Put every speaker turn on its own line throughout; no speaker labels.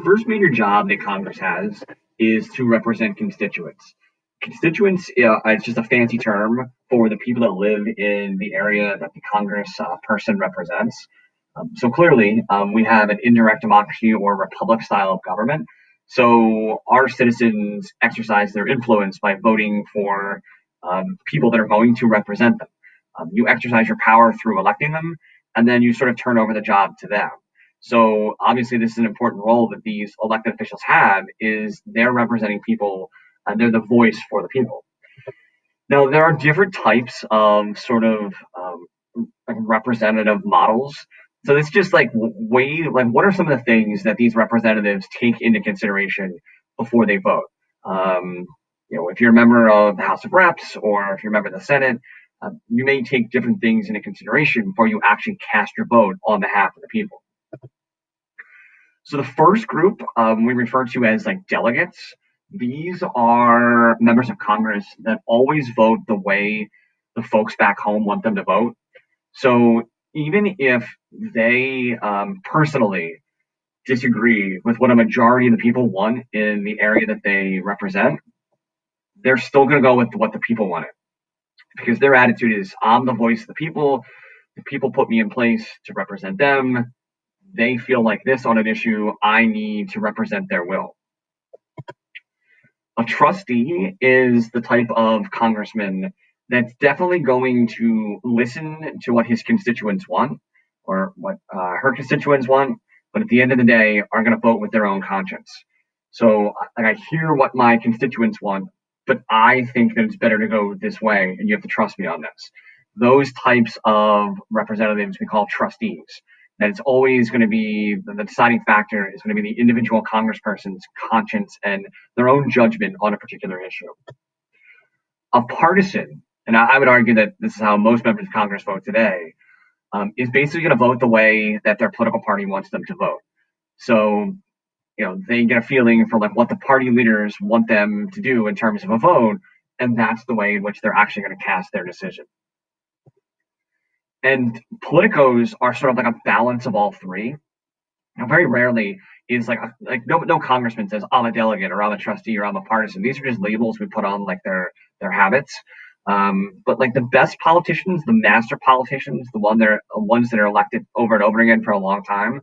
First major job that Congress has is to represent constituents. Constituents, it's just a fancy term for the people that live in the area that the Congress person represents. So clearly, we have an indirect democracy or republic style of government. So our citizens exercise their influence by voting for people that are going to represent them. You exercise your power through electing them, and then you sort of turn over the job to them. So obviously, this is an important role that these elected officials have: is they're representing people and they're the voice for the people. Now, there are different types of sort of like representative models. So it's just like what are some of the things that these representatives take into consideration before they vote? Um, if you're a member of the House of Reps or if you're a member of the Senate, you may take different things into consideration before you actually cast your vote on behalf of the people. So the first group we refer to as like delegates. These are members of Congress that always vote the way the folks back home want them to vote. So even if they personally disagree with what a majority of the people want in the area that they represent, they're still going to go with what the people wanted because their attitude is I'm the voice of the people. The people put me in place to represent them. They feel like this on an issue. I need to represent their will. A trustee is the type of congressman that's definitely going to listen to what his constituents want or what her constituents want, but at the end of the day are going to vote with their own conscience. So I hear what my constituents want, but I think that it's better to go this way, and you have to trust me on this. Those types of representatives we call trustees. That it's always going to be the deciding factor is going to be the individual congressperson's conscience and their own judgment on a particular issue. A partisan, and I would argue that this is how most members of Congress vote today, is basically going to vote the way that their political party wants them to vote. So, they get a feeling for like what the party leaders want them to do in terms of a vote, and that's the way in which they're actually going to cast their decision. And politicos are sort of like a balance of all three. Now, very rarely is like no congressman says I'm a delegate or I'm a trustee or I'm a partisan. These are just labels we put on like their habits. But like the best politicians, the master politicians, ones that are elected over and over again for a long time,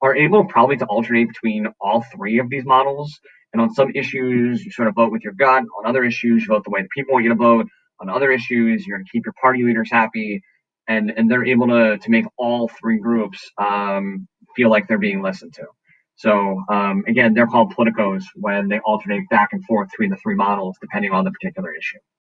are able probably to alternate between all three of these models. And on some issues, you sort of vote with your gut. On other issues, you vote the way the people want you to vote. On other issues, you're going to keep your party leaders happy. And they're able to make all three groups feel like they're being listened to. So again, they're called politicos when they alternate back and forth between the three models depending on the particular issue.